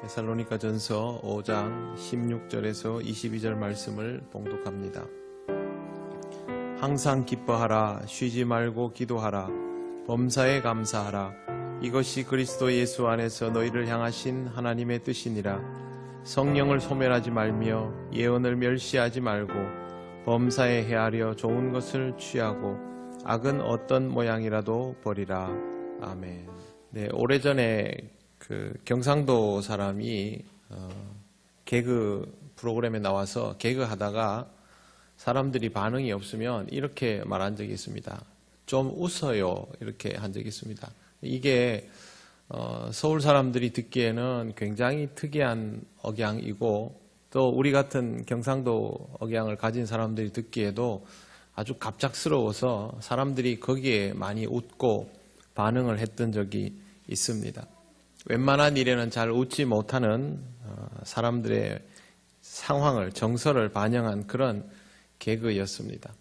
데살로니가전서 5장 16절에서 22절 말씀을 봉독합니다. 항상 기뻐하라, 쉬지 말고 기도하라, 범사에 감사하라. 이것이 그리스도 예수 안에서 너희를 향하신 하나님의 뜻이니라. 성령을 소멸하지 말며 예언을 멸시하지 말고 범사에 헤아려 좋은 것을 취하고 악은 어떤 모양이라도 버리라. 아멘. 네, 오래전에 경상도 사람이 개그 프로그램에 나와서 개그 하다가 사람들이 반응이 없으면 이렇게 말한 적이 있습니다. 좀 웃어요. 이렇게 한 적이 있습니다. 이게 서울 사람들이 듣기에는 굉장히 특이한 억양이고 또 우리 같은 경상도 억양을 가진 사람들이 듣기에도 아주 갑작스러워서 사람들이 거기에 많이 웃고 반응을 했던 적이 있습니다. 웬만한 일에는 잘 웃지 못하는 사람들의 상황을, 정서를 반영한 그런 개그였습니다.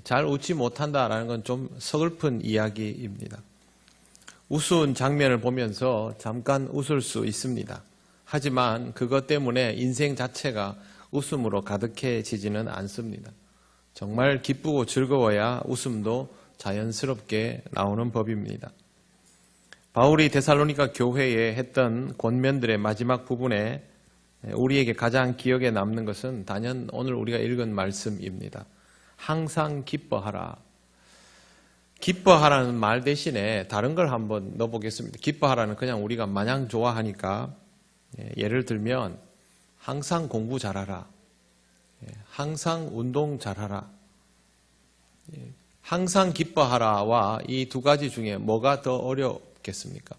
잘 웃지 못한다라는 건 좀 서글픈 이야기입니다. 우스운 장면을 보면서 잠깐 웃을 수 있습니다. 하지만 그것 때문에 인생 자체가 웃음으로 가득해지지는 않습니다. 정말 기쁘고 즐거워야 웃음도 자연스럽게 나오는 법입니다. 바울이 데살로니가 교회에 했던 권면들의 마지막 부분에 우리에게 가장 기억에 남는 것은 단연 오늘 우리가 읽은 말씀입니다. 항상 기뻐하라. 기뻐하라는 말 대신에 다른 걸 한번 넣어보겠습니다. 기뻐하라는 그냥 우리가 마냥 좋아하니까 예를 들면 항상 공부 잘하라. 항상 운동 잘하라. 항상 기뻐하라와 이 두 가지 중에 뭐가 더 어렵겠습니까?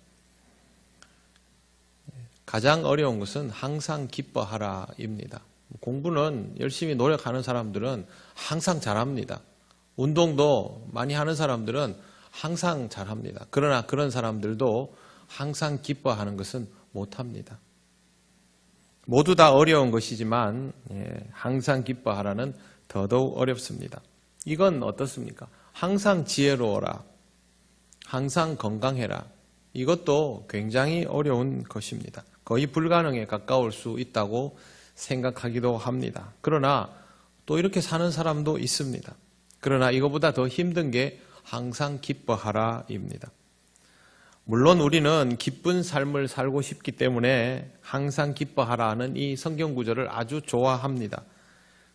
가장 어려운 것은 항상 기뻐하라입니다. 공부는 열심히 노력하는 사람들은 항상 잘합니다. 운동도 많이 하는 사람들은 항상 잘합니다. 그러나 그런 사람들도 항상 기뻐하는 것은 못합니다. 모두 다 어려운 것이지만 항상 기뻐하라는 더더욱 어렵습니다. 이건 어떻습니까? 항상 지혜로워라. 항상 건강해라. 이것도 굉장히 어려운 것입니다. 거의 불가능에 가까울 수 있다고 생각하기도 합니다. 그러나 또 이렇게 사는 사람도 있습니다. 그러나 이거보다 더 힘든 게 항상 기뻐하라입니다. 물론 우리는 기쁜 삶을 살고 싶기 때문에 항상 기뻐하라는 이 성경 구절을 아주 좋아합니다.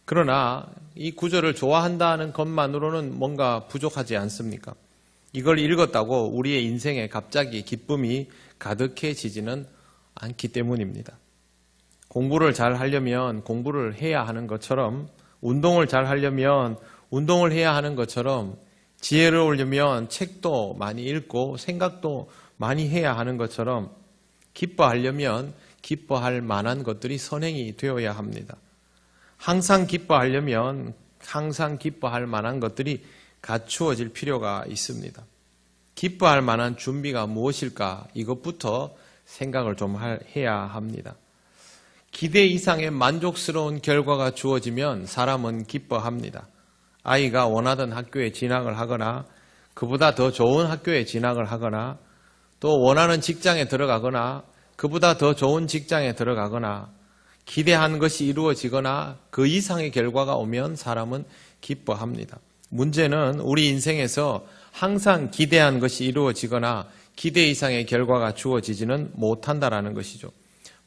그러나 이 구절을 좋아한다는 것만으로는 뭔가 부족하지 않습니까? 이걸 읽었다고 우리의 인생에 갑자기 기쁨이 가득해지지는 않기 때문입니다. 공부를 잘 하려면 공부를 해야 하는 것처럼, 운동을 잘 하려면 운동을 해야 하는 것처럼, 지혜를 얻으려면 책도 많이 읽고 생각도 많이 해야 하는 것처럼 기뻐하려면 기뻐할 만한 것들이 선행이 되어야 합니다. 항상 기뻐하려면 항상 기뻐할 만한 것들이 갖추어질 필요가 있습니다. 기뻐할 만한 준비가 무엇일까? 이것부터 생각을 좀 해야 합니다. 기대 이상의 만족스러운 결과가 주어지면 사람은 기뻐합니다. 아이가 원하던 학교에 진학을 하거나 그보다 더 좋은 학교에 진학을 하거나 또 원하는 직장에 들어가거나 그보다 더 좋은 직장에 들어가거나 기대한 것이 이루어지거나 그 이상의 결과가 오면 사람은 기뻐합니다. 문제는 우리 인생에서 항상 기대한 것이 이루어지거나 기대 이상의 결과가 주어지지는 못한다라는 것이죠.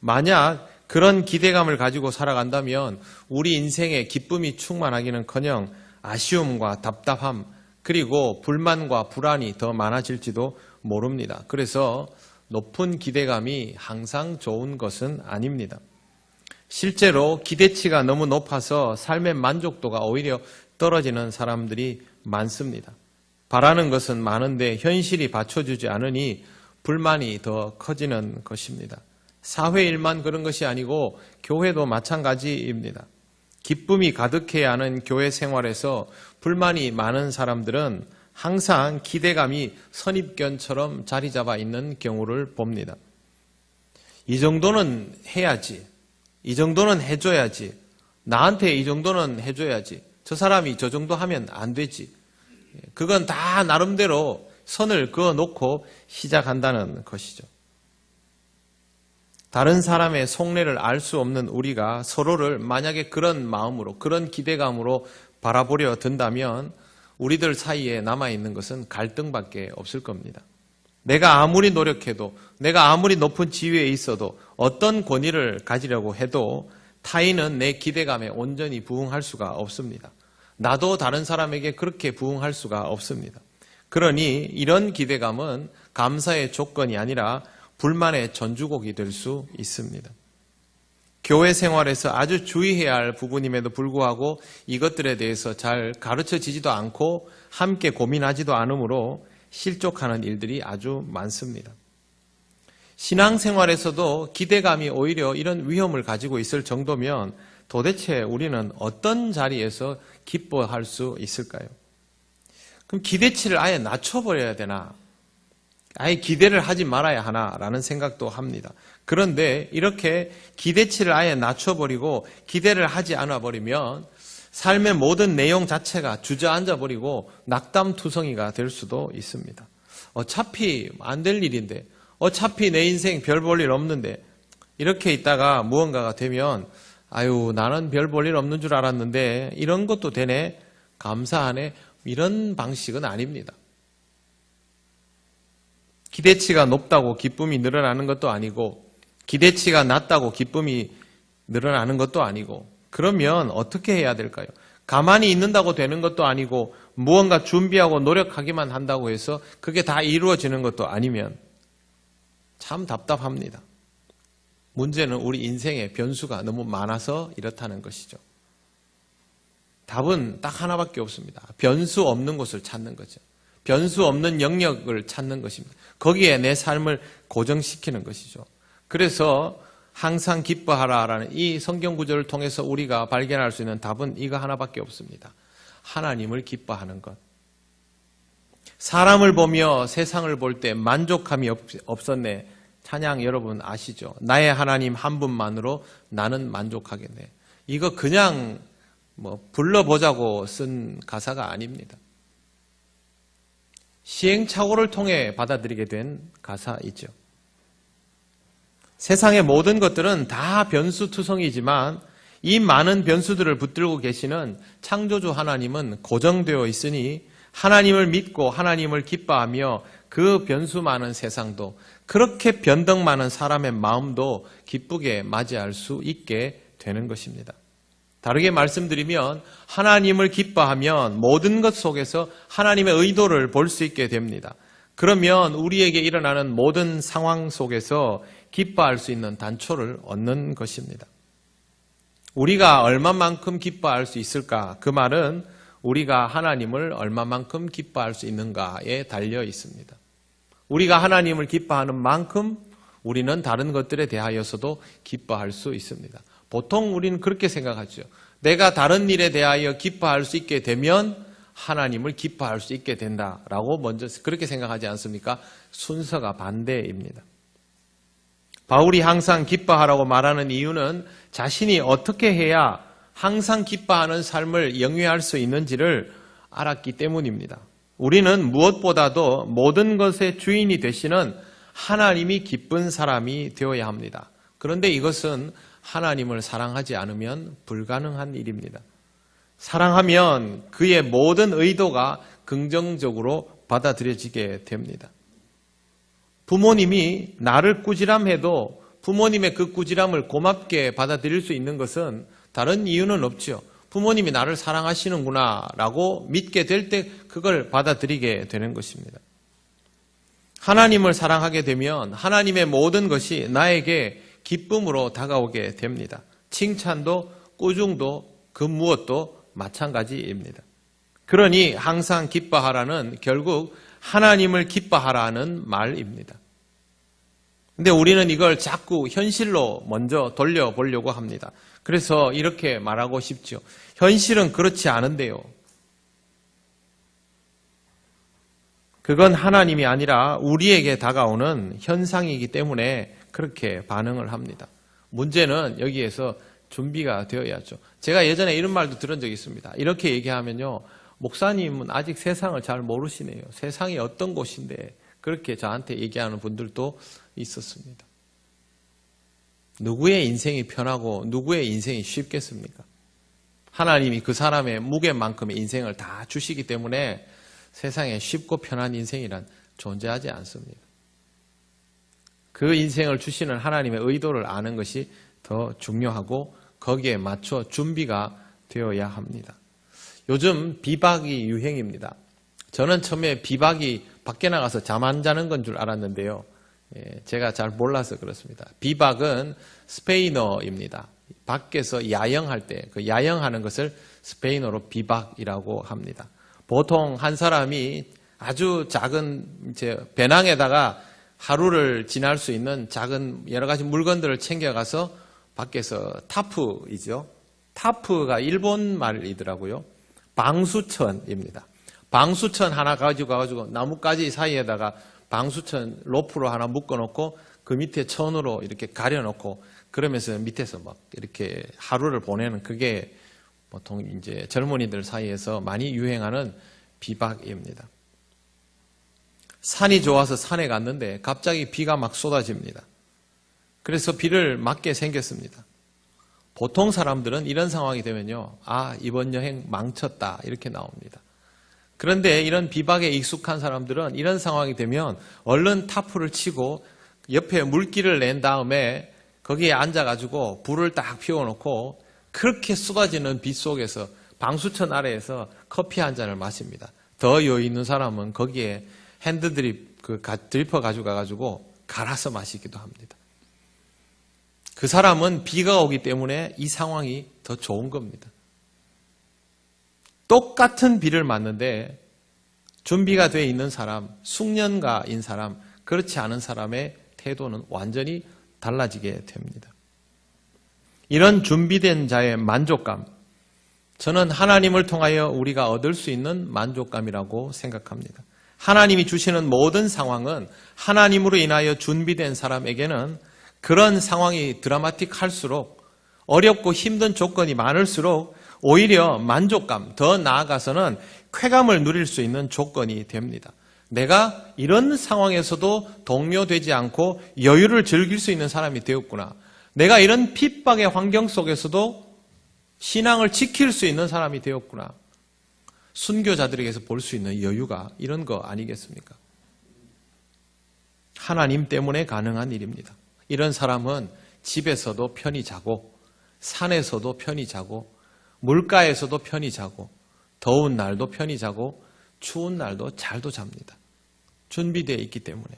만약 그런 기대감을 가지고 살아간다면 우리 인생에 기쁨이 충만하기는커녕 아쉬움과 답답함 그리고 불만과 불안이 더 많아질지도 모릅니다. 그래서 높은 기대감이 항상 좋은 것은 아닙니다. 실제로 기대치가 너무 높아서 삶의 만족도가 오히려 떨어지는 사람들이 많습니다. 바라는 것은 많은데 현실이 받쳐주지 않으니 불만이 더 커지는 것입니다. 사회 일만 그런 것이 아니고 교회도 마찬가지입니다. 기쁨이 가득해야 하는 교회 생활에서 불만이 많은 사람들은 항상 기대감이 선입견처럼 자리 잡아 있는 경우를 봅니다. 이 정도는 해야지. 이 정도는 해줘야지. 나한테 이 정도는 해줘야지. 저 사람이 저 정도 하면 안 되지. 그건 다 나름대로 선을 그어놓고 시작한다는 것이죠. 다른 사람의 속내를 알 수 없는 우리가 서로를 만약에 그런 마음으로, 그런 기대감으로 바라보려 든다면 우리들 사이에 남아있는 것은 갈등밖에 없을 겁니다. 내가 아무리 노력해도, 내가 아무리 높은 지위에 있어도, 어떤 권위를 가지려고 해도 타인은 내 기대감에 온전히 부응할 수가 없습니다. 나도 다른 사람에게 그렇게 부응할 수가 없습니다. 그러니 이런 기대감은 감사의 조건이 아니라 불만의 전주곡이 될 수 있습니다. 교회 생활에서 아주 주의해야 할 부분임에도 불구하고 이것들에 대해서 잘 가르쳐지지도 않고 함께 고민하지도 않으므로 실족하는 일들이 아주 많습니다. 신앙생활에서도 기대감이 오히려 이런 위험을 가지고 있을 정도면 도대체 우리는 어떤 자리에서 기뻐할 수 있을까요? 그럼 기대치를 아예 낮춰버려야 되나? 아예 기대를 하지 말아야 하나라는 생각도 합니다. 그런데 이렇게 기대치를 아예 낮춰버리고 기대를 하지 않아버리면 삶의 모든 내용 자체가 주저앉아버리고 낙담투성이가 될 수도 있습니다. 어차피 안 될 일인데, 어차피 내 인생 별 볼 일 없는데, 이렇게 있다가 무언가가 되면 아유, 나는 별 볼 일 없는 줄 알았는데 이런 것도 되네, 감사하네, 이런 방식은 아닙니다. 기대치가 높다고 기쁨이 늘어나는 것도 아니고, 기대치가 낮다고 기쁨이 늘어나는 것도 아니고, 그러면 어떻게 해야 될까요? 가만히 있는다고 되는 것도 아니고, 무언가 준비하고 노력하기만 한다고 해서 그게 다 이루어지는 것도 아니면 참 답답합니다. 문제는 우리 인생의 변수가 너무 많아서 이렇다는 것이죠. 답은 딱 하나밖에 없습니다. 변수 없는 곳을 찾는 거죠. 변수 없는 영역을 찾는 것입니다. 거기에 내 삶을 고정시키는 것이죠. 그래서 항상 기뻐하라라는 이 성경 구절을 통해서 우리가 발견할 수 있는 답은 이거 하나밖에 없습니다. 하나님을 기뻐하는 것. 사람을 보며 세상을 볼 때 만족함이 없었네. 찬양 여러분 아시죠? 나의 하나님 한 분만으로 나는 만족하겠네. 이거 그냥 불러보자고 쓴 가사가 아닙니다. 시행착오를 통해 받아들이게 된 가사이죠. 세상의 모든 것들은 다 변수투성이지만 이 많은 변수들을 붙들고 계시는 창조주 하나님은 고정되어 있으니 하나님을 믿고 하나님을 기뻐하며 그 변수 많은 세상도, 그렇게 변덕 많은 사람의 마음도 기쁘게 맞이할 수 있게 되는 것입니다. 다르게 말씀드리면 하나님을 기뻐하면 모든 것 속에서 하나님의 의도를 볼 수 있게 됩니다. 그러면 우리에게 일어나는 모든 상황 속에서 기뻐할 수 있는 단초를 얻는 것입니다. 우리가 얼마만큼 기뻐할 수 있을까? 그 말은 우리가 하나님을 얼마만큼 기뻐할 수 있는가에 달려 있습니다. 우리가 하나님을 기뻐하는 만큼 우리는 다른 것들에 대하여서도 기뻐할 수 있습니다. 보통 우리는 그렇게 생각하죠. 내가 다른 일에 대하여 기뻐할 수 있게 되면 하나님을 기뻐할 수 있게 된다라고 먼저 그렇게 생각하지 않습니까? 순서가 반대입니다. 바울이 항상 기뻐하라고 말하는 이유는 자신이 어떻게 해야 항상 기뻐하는 삶을 영위할 수 있는지를 알았기 때문입니다. 우리는 무엇보다도 모든 것의 주인이 되시는 하나님이 기쁜 사람이 되어야 합니다. 그런데 이것은 하나님을 사랑하지 않으면 불가능한 일입니다. 사랑하면 그의 모든 의도가 긍정적으로 받아들여지게 됩니다. 부모님이 나를 꾸지람해도 부모님의 그 꾸지람을 고맙게 받아들일 수 있는 것은 다른 이유는 없죠. 부모님이 나를 사랑하시는구나 라고 믿게 될 때 그걸 받아들이게 되는 것입니다. 하나님을 사랑하게 되면 하나님의 모든 것이 나에게 기쁨으로 다가오게 됩니다. 칭찬도 꾸중도 그 무엇도 마찬가지입니다. 그러니 항상 기뻐하라는 결국 하나님을 기뻐하라는 말입니다. 근데 우리는 이걸 자꾸 현실로 먼저 돌려보려고 합니다. 그래서 이렇게 말하고 싶죠. 현실은 그렇지 않은데요. 그건 하나님이 아니라 우리에게 다가오는 현상이기 때문에 그렇게 반응을 합니다. 문제는 여기에서 준비가 되어야죠. 제가 예전에 이런 말도 들은 적이 있습니다. 이렇게 얘기하면요. 목사님은 아직 세상을 잘 모르시네요. 세상이 어떤 곳인데 그렇게 저한테 얘기하는 분들도 있었습니다. 누구의 인생이 편하고 누구의 인생이 쉽겠습니까? 하나님이 그 사람의 무게만큼의 인생을 다 주시기 때문에 세상에 쉽고 편한 인생이란 존재하지 않습니다. 그 인생을 주시는 하나님의 의도를 아는 것이 더 중요하고 거기에 맞춰 준비가 되어야 합니다. 요즘 비박이 유행입니다. 저는 처음에 비박이 밖에 나가서 잠 안 자는 건 줄 알았는데요. 제가 잘 몰라서 그렇습니다. 비박은 스페인어입니다. 밖에서 야영할 때 그 야영하는 것을 스페인어로 비박이라고 합니다. 보통 한 사람이 아주 작은 배낭에다가 하루를 지날 수 있는 작은 여러 가지 물건들을 챙겨가서 밖에서 타프이죠. 타프가 일본 말이더라고요. 방수천입니다. 방수천 하나 가지고 나뭇가지 사이에다가 방수천 로프로 하나 묶어놓고 그 밑에 천으로 이렇게 가려놓고 그러면서 밑에서 막 이렇게 하루를 보내는 그게 보통 이제 젊은이들 사이에서 많이 유행하는 비박입니다. 산이 좋아서 산에 갔는데 갑자기 비가 막 쏟아집니다. 그래서 비를 맞게 생겼습니다. 보통 사람들은 이런 상황이 되면요, 아, 이번 여행 망쳤다 이렇게 나옵니다. 그런데 이런 비박에 익숙한 사람들은 이런 상황이 되면 얼른 타프를 치고 옆에 물기를 낸 다음에 거기에 앉아가지고 불을 딱 피워놓고 그렇게 쏟아지는 비 속에서 방수천 아래에서 커피 한 잔을 마십니다. 더 여유 있는 사람은 거기에 핸드드립 드리퍼 가지고 갈아서 마시기도 합니다. 그 사람은 비가 오기 때문에 이 상황이 더 좋은 겁니다. 똑같은 비를 맞는데 준비가 되어 있는 사람, 숙련가인 사람, 그렇지 않은 사람의 태도는 완전히 달라지게 됩니다. 이런 준비된 자의 만족감, 저는 하나님을 통하여 우리가 얻을 수 있는 만족감이라고 생각합니다. 하나님이 주시는 모든 상황은 하나님으로 인하여 준비된 사람에게는 그런 상황이 드라마틱할수록 어렵고 힘든 조건이 많을수록 오히려 만족감, 더 나아가서는 쾌감을 누릴 수 있는 조건이 됩니다. 내가 이런 상황에서도 동요되지 않고 여유를 즐길 수 있는 사람이 되었구나. 내가 이런 핍박의 환경 속에서도 신앙을 지킬 수 있는 사람이 되었구나. 순교자들에게서 볼 수 있는 여유가 이런 거 아니겠습니까? 하나님 때문에 가능한 일입니다. 이런 사람은 집에서도 편히 자고 산에서도 편히 자고 물가에서도 편히 자고 더운 날도 편히 자고 추운 날도 잘도 잡니다. 준비되어 있기 때문에.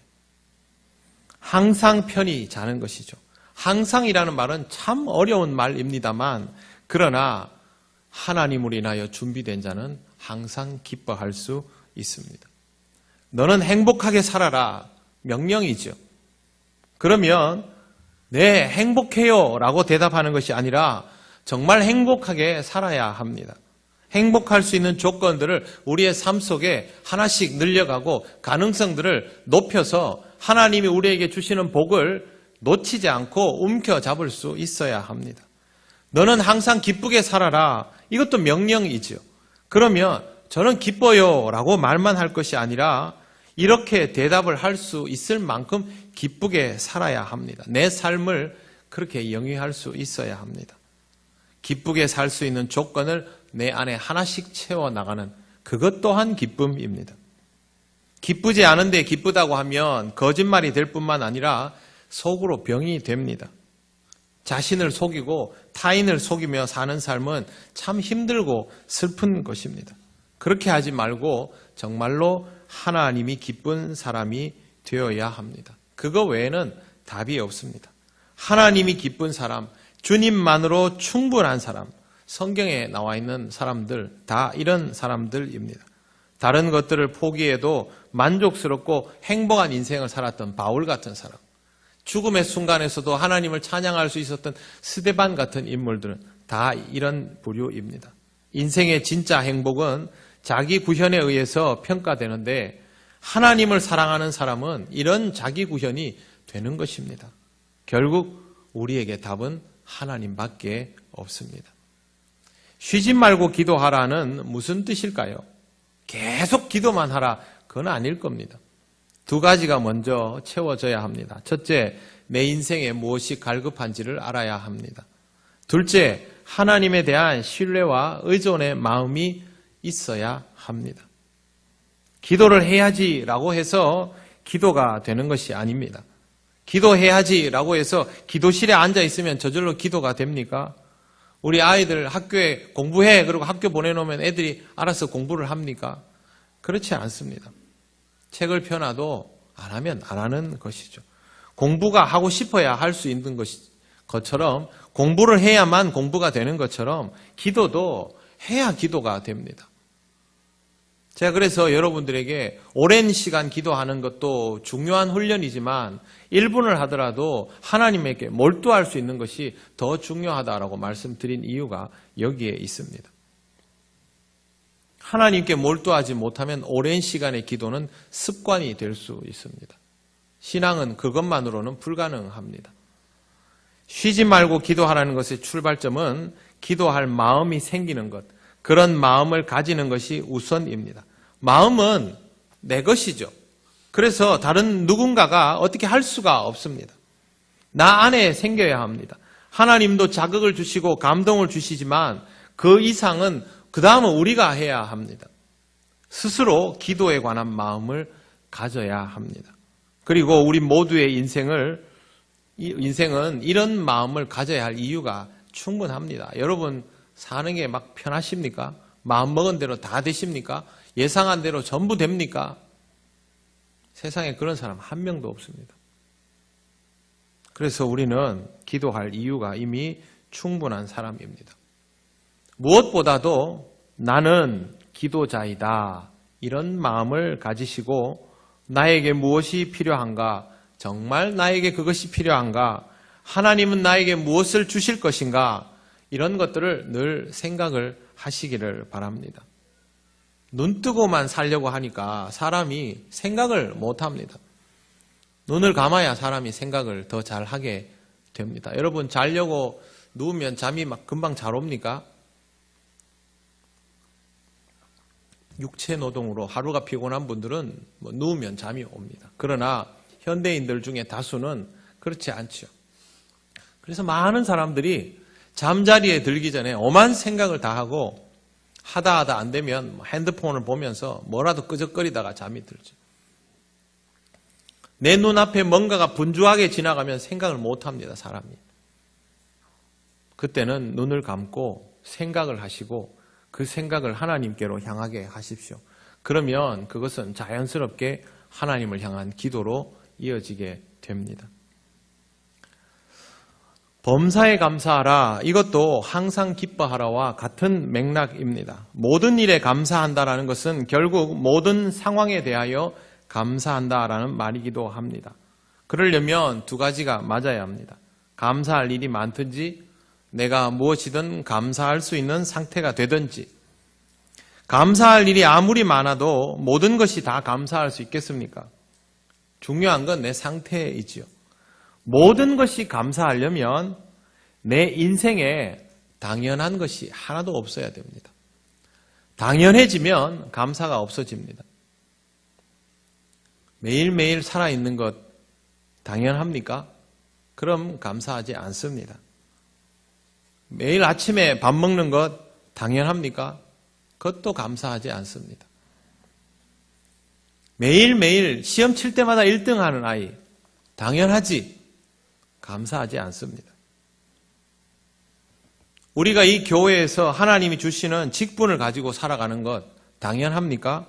항상 편히 자는 것이죠. 항상이라는 말은 참 어려운 말입니다만 그러나 하나님으로 인하여 준비된 자는 항상 기뻐할 수 있습니다. 너는 행복하게 살아라. 명령이죠. 그러면 네, 행복해요 라고 대답하는 것이 아니라 정말 행복하게 살아야 합니다. 행복할 수 있는 조건들을 우리의 삶 속에 하나씩 늘려가고 가능성들을 높여서 하나님이 우리에게 주시는 복을 놓치지 않고 움켜잡을 수 있어야 합니다. 너는 항상 기쁘게 살아라. 이것도 명령이죠. 그러면 저는 기뻐요 라고 말만 할 것이 아니라 이렇게 대답을 할 수 있을 만큼 기쁘게 살아야 합니다. 내 삶을 그렇게 영위할 수 있어야 합니다. 기쁘게 살 수 있는 조건을 내 안에 하나씩 채워나가는 그것 또한 기쁨입니다. 기쁘지 않은데 기쁘다고 하면 거짓말이 될 뿐만 아니라 속으로 병이 됩니다. 자신을 속이고 타인을 속이며 사는 삶은 참 힘들고 슬픈 것입니다. 그렇게 하지 말고 정말로 하나님이 기쁜 사람이 되어야 합니다. 그거 외에는 답이 없습니다. 하나님이 기쁜 사람, 주님만으로 충분한 사람, 성경에 나와 있는 사람들 다 이런 사람들입니다. 다른 것들을 포기해도 만족스럽고 행복한 인생을 살았던 바울 같은 사람, 죽음의 순간에서도 하나님을 찬양할 수 있었던 스데반 같은 인물들은 다 이런 부류입니다. 인생의 진짜 행복은 자기 구현에 의해서 평가되는데 하나님을 사랑하는 사람은 이런 자기 구현이 되는 것입니다. 결국 우리에게 답은 하나님밖에 없습니다. 쉬지 말고 기도하라는 무슨 뜻일까요? 계속 기도만 하라. 그건 아닐 겁니다. 두 가지가 먼저 채워져야 합니다. 첫째, 내 인생에 무엇이 갈급한지를 알아야 합니다. 둘째, 하나님에 대한 신뢰와 의존의 마음이 있어야 합니다. 기도를 해야지라고 해서 기도가 되는 것이 아닙니다. 기도해야지라고 해서 기도실에 앉아 있으면 저절로 기도가 됩니까? 우리 아이들 학교에 공부해 그러고 학교 보내놓으면 애들이 알아서 공부를 합니까? 그렇지 않습니다. 책을 펴놔도 안 하면 안 하는 것이죠. 공부가 하고 싶어야 할 수 있는 것처럼 공부를 해야만 공부가 되는 것처럼 기도도 해야 기도가 됩니다. 제가 그래서 여러분들에게 오랜 시간 기도하는 것도 중요한 훈련이지만 1분을 하더라도 하나님에게 몰두할 수 있는 것이 더 중요하다라고 말씀드린 이유가 여기에 있습니다. 하나님께 몰두하지 못하면 오랜 시간의 기도는 습관이 될 수 있습니다. 신앙은 그것만으로는 불가능합니다. 쉬지 말고 기도하라는 것의 출발점은 기도할 마음이 생기는 것, 그런 마음을 가지는 것이 우선입니다. 마음은 내 것이죠. 그래서 다른 누군가가 어떻게 할 수가 없습니다. 나 안에 생겨야 합니다. 하나님도 자극을 주시고 감동을 주시지만 그 이상은 그 다음은 우리가 해야 합니다. 스스로 기도에 관한 마음을 가져야 합니다. 그리고 우리 모두의 인생은 이런 마음을 가져야 할 이유가 충분합니다. 여러분 사는 게 막 편하십니까? 마음먹은 대로 다 되십니까? 예상한 대로 전부 됩니까? 세상에 그런 사람 한 명도 없습니다. 그래서 우리는 기도할 이유가 이미 충분한 사람입니다. 무엇보다도 나는 기도자이다. 이런 마음을 가지시고 나에게 무엇이 필요한가? 정말 나에게 그것이 필요한가? 하나님은 나에게 무엇을 주실 것인가? 이런 것들을 늘 생각을 하시기를 바랍니다. 눈 뜨고만 살려고 하니까 사람이 생각을 못합니다. 눈을 감아야 사람이 생각을 더 잘하게 됩니다. 여러분 자려고 누우면 잠이 막 금방 잘 옵니까? 육체 노동으로 하루가 피곤한 분들은 누우면 잠이 옵니다. 그러나 현대인들 중에 다수는 그렇지 않죠. 그래서 많은 사람들이 잠자리에 들기 전에 오만 생각을 다 하고 하다 안 되면 핸드폰을 보면서 뭐라도 끄적거리다가 잠이 들죠. 내 눈앞에 뭔가가 분주하게 지나가면 생각을 못합니다, 사람이. 그때는 눈을 감고 생각을 하시고 그 생각을 하나님께로 향하게 하십시오. 그러면 그것은 자연스럽게 하나님을 향한 기도로 이어지게 됩니다. 범사에 감사하라. 이것도 항상 기뻐하라와 같은 맥락입니다. 모든 일에 감사한다라는 것은 결국 모든 상황에 대하여 감사한다라는 말이기도 합니다. 그러려면 두 가지가 맞아야 합니다. 감사할 일이 많든지 내가 무엇이든 감사할 수 있는 상태가 되든지. 감사할 일이 아무리 많아도 모든 것이 다 감사할 수 있겠습니까? 중요한 건 내 상태이지요. 모든 것이 감사하려면 내 인생에 당연한 것이 하나도 없어야 됩니다. 당연해지면 감사가 없어집니다. 매일매일 살아있는 것 당연합니까? 그럼 감사하지 않습니다. 매일 아침에 밥 먹는 것 당연합니까? 그것도 감사하지 않습니다. 매일매일 시험 칠 때마다 1등 하는 아이 당연하지? 감사하지 않습니다. 우리가 이 교회에서 하나님이 주시는 직분을 가지고 살아가는 것 당연합니까?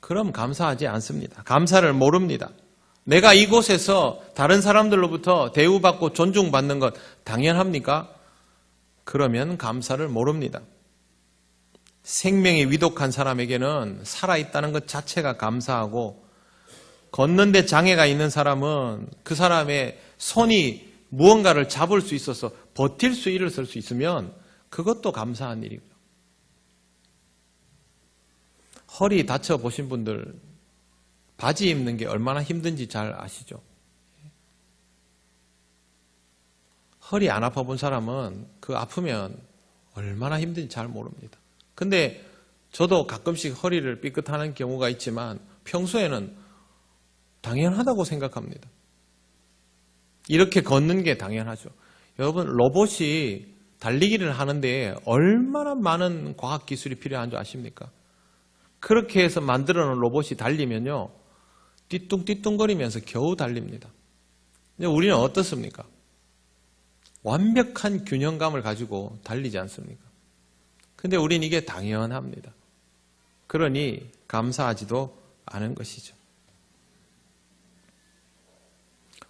그럼 감사하지 않습니다. 감사를 모릅니다. 내가 이곳에서 다른 사람들로부터 대우받고 존중받는 것 당연합니까? 그러면 감사를 모릅니다. 생명이 위독한 사람에게는 살아있다는 것 자체가 감사하고 걷는데 장애가 있는 사람은 그 사람의 손이 무언가를 잡을 수 있어서 버틸 수 일어설 수 있으면 그것도 감사한 일이고요. 허리 다쳐보신 분들 바지 입는 게 얼마나 힘든지 잘 아시죠? 허리 안 아파본 사람은 그 아프면 얼마나 힘든지 잘 모릅니다. 근데 저도 가끔씩 허리를 삐끗하는 경우가 있지만 평소에는 당연하다고 생각합니다. 이렇게 걷는 게 당연하죠. 여러분, 로봇이 달리기를 하는데 얼마나 많은 과학기술이 필요한 줄 아십니까? 그렇게 해서 만들어 놓은 로봇이 달리면요, 띠뚱띠뚱거리면서 겨우 달립니다. 근데 우리는 어떻습니까? 완벽한 균형감을 가지고 달리지 않습니까? 근데 우리는 이게 당연합니다. 그러니 감사하지도 않은 것이죠.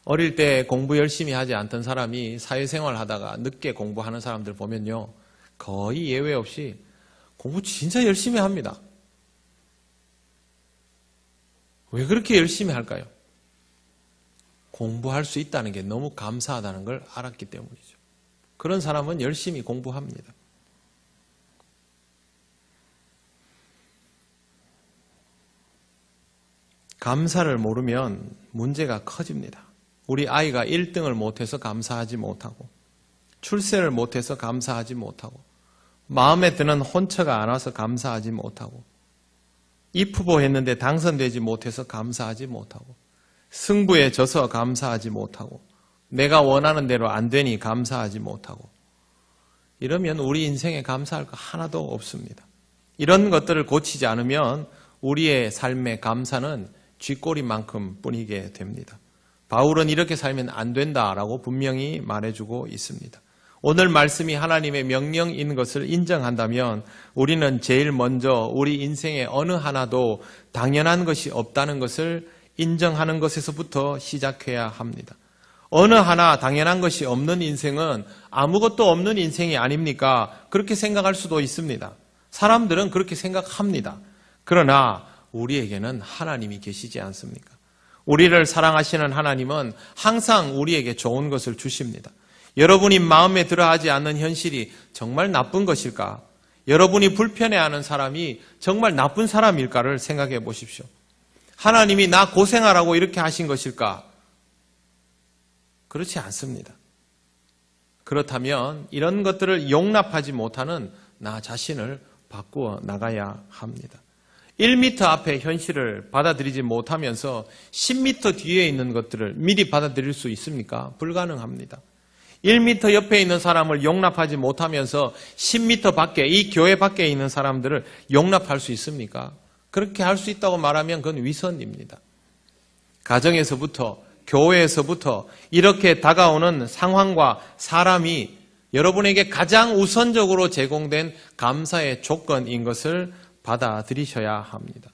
어릴 때 공부 열심히 하지 않던 사람이 사회생활 하다가 늦게 공부하는 사람들 보면요, 거의 예외 없이 공부 진짜 열심히 합니다. 왜 그렇게 열심히 할까요? 공부할 수 있다는 게 너무 감사하다는 걸 알았기 때문이죠. 그런 사람은 열심히 공부합니다. 감사를 모르면 문제가 커집니다. 우리 아이가 1등을 못해서 감사하지 못하고, 출세를 못해서 감사하지 못하고, 마음에 드는 혼처가 안 와서 감사하지 못하고, 입후보 했는데 당선되지 못해서 감사하지 못하고, 승부에 져서 감사하지 못하고, 내가 원하는 대로 안 되니 감사하지 못하고, 이러면 우리 인생에 감사할 거 하나도 없습니다. 이런 것들을 고치지 않으면 우리의 삶의 감사는 쥐꼬리만큼 뿐이게 됩니다. 바울은 이렇게 살면 안 된다라고 분명히 말해주고 있습니다. 오늘 말씀이 하나님의 명령인 것을 인정한다면 우리는 제일 먼저 우리 인생에 어느 하나도 당연한 것이 없다는 것을 인정하는 것에서부터 시작해야 합니다. 어느 하나 당연한 것이 없는 인생은 아무것도 없는 인생이 아닙니까? 그렇게 생각할 수도 있습니다. 사람들은 그렇게 생각합니다. 그러나 우리에게는 하나님이 계시지 않습니까? 우리를 사랑하시는 하나님은 항상 우리에게 좋은 것을 주십니다. 여러분이 마음에 들어하지 않는 현실이 정말 나쁜 것일까? 여러분이 불편해하는 사람이 정말 나쁜 사람일까를 생각해 보십시오. 하나님이 나 고생하라고 이렇게 하신 것일까? 그렇지 않습니다. 그렇다면 이런 것들을 용납하지 못하는 나 자신을 바꾸어 나가야 합니다. 1m 앞에 현실을 받아들이지 못하면서 10m 뒤에 있는 것들을 미리 받아들일 수 있습니까? 불가능합니다. 1m 옆에 있는 사람을 용납하지 못하면서 10m 밖에, 이 교회 밖에 있는 사람들을 용납할 수 있습니까? 그렇게 할 수 있다고 말하면 그건 위선입니다. 가정에서부터, 교회에서부터 이렇게 다가오는 상황과 사람이 여러분에게 가장 우선적으로 제공된 감사의 조건인 것을 받아들이셔야 합니다.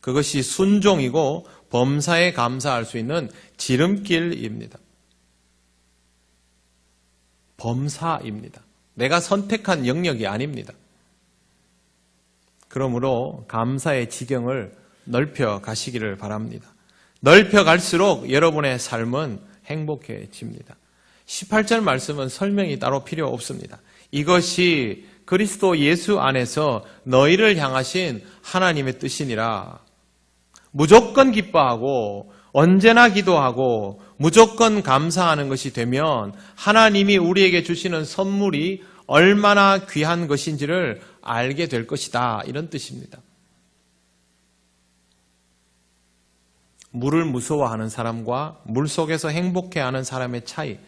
그것이 순종이고 범사에 감사할 수 있는 지름길입니다. 범사입니다. 내가 선택한 영역이 아닙니다. 그러므로 감사의 지경을 넓혀 가시기를 바랍니다. 넓혀 갈수록 여러분의 삶은 행복해집니다. 18절 말씀은 설명이 따로 필요 없습니다. 이것이 그리스도 예수 안에서 너희를 향하신 하나님의 뜻이니라. 무조건 기뻐하고 언제나 기도하고 무조건 감사하는 것이 되면 하나님이 우리에게 주시는 선물이 얼마나 귀한 것인지를 알게 될 것이다. 이런 뜻입니다. 물을 무서워하는 사람과 물속에서 행복해하는 사람의 차이,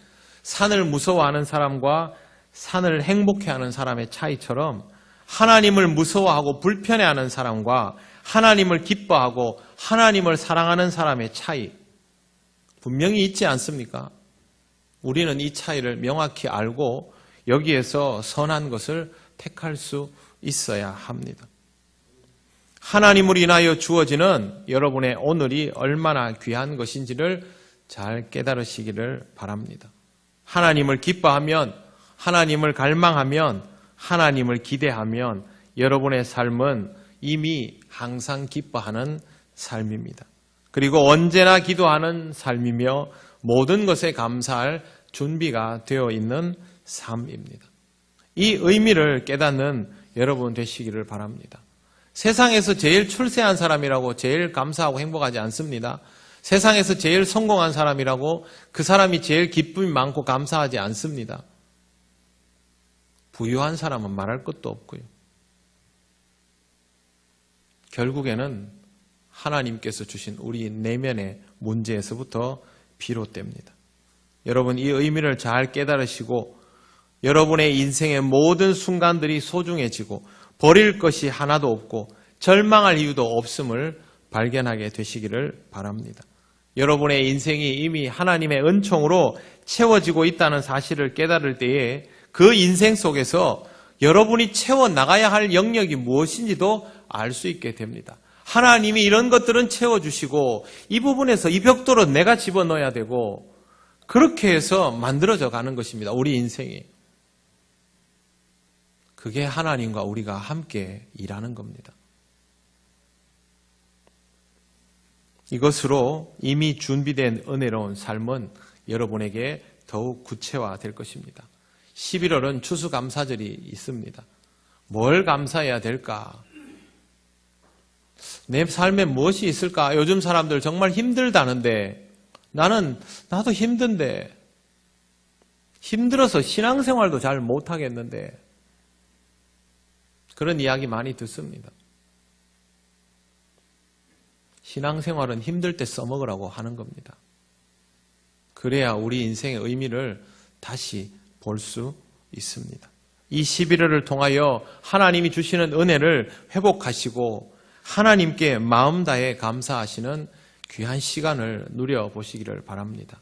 산을 무서워하는 사람과 산을 행복해하는 사람의 차이처럼 하나님을 무서워하고 불편해하는 사람과 하나님을 기뻐하고 하나님을 사랑하는 사람의 차이 분명히 있지 않습니까? 우리는 이 차이를 명확히 알고 여기에서 선한 것을 택할 수 있어야 합니다. 하나님을 인하여 주어지는 여러분의 오늘이 얼마나 귀한 것인지를 잘 깨달으시기를 바랍니다. 하나님을 기뻐하면, 하나님을 갈망하면, 하나님을 기대하면 여러분의 삶은 이미 항상 기뻐하는 삶입니다. 그리고 언제나 기도하는 삶이며 모든 것에 감사할 준비가 되어 있는 삶입니다. 이 의미를 깨닫는 여러분 되시기를 바랍니다. 세상에서 제일 출세한 사람이라고 제일 감사하고 행복하지 않습니다. 세상에서 제일 성공한 사람이라고 그 사람이 제일 기쁨이 많고 감사하지 않습니다. 부유한 사람은 말할 것도 없고요. 결국에는 하나님께서 주신 우리 내면의 문제에서부터 비롯됩니다. 여러분 이 의미를 잘 깨달으시고 여러분의 인생의 모든 순간들이 소중해지고 버릴 것이 하나도 없고 절망할 이유도 없음을 발견하게 되시기를 바랍니다. 여러분의 인생이 이미 하나님의 은총으로 채워지고 있다는 사실을 깨달을 때에 그 인생 속에서 여러분이 채워나가야 할 영역이 무엇인지도 알 수 있게 됩니다. 하나님이 이런 것들은 채워주시고 이 부분에서 이 벽돌은 내가 집어넣어야 되고 그렇게 해서 만들어져 가는 것입니다. 우리 인생이. 그게 하나님과 우리가 함께 일하는 겁니다. 이것으로 이미 준비된 은혜로운 삶은 여러분에게 더욱 구체화될 것입니다. 11월은 추수감사절이 있습니다. 뭘 감사해야 될까? 내 삶에 무엇이 있을까? 요즘 사람들 정말 힘들다는데 나도 힘든데 힘들어서 신앙생활도 잘 못하겠는데 그런 이야기 많이 듣습니다. 신앙생활은 힘들 때 써먹으라고 하는 겁니다. 그래야 우리 인생의 의미를 다시 볼 수 있습니다. 이 11월을 통하여 하나님이 주시는 은혜를 회복하시고 하나님께 마음 다해 감사하시는 귀한 시간을 누려보시기를 바랍니다.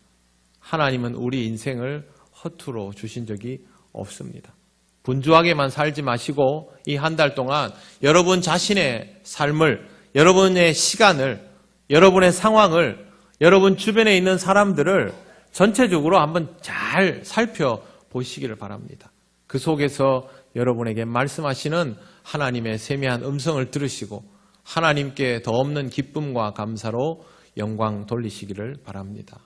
하나님은 우리 인생을 허투루 주신 적이 없습니다. 분주하게만 살지 마시고 이 한 달 동안 여러분 자신의 삶을, 여러분의 시간을, 여러분의 상황을, 여러분 주변에 있는 사람들을 전체적으로 한번 잘 살펴보시기를 바랍니다. 그 속에서 여러분에게 말씀하시는 하나님의 세미한 음성을 들으시고 하나님께 더 없는 기쁨과 감사로 영광 돌리시기를 바랍니다.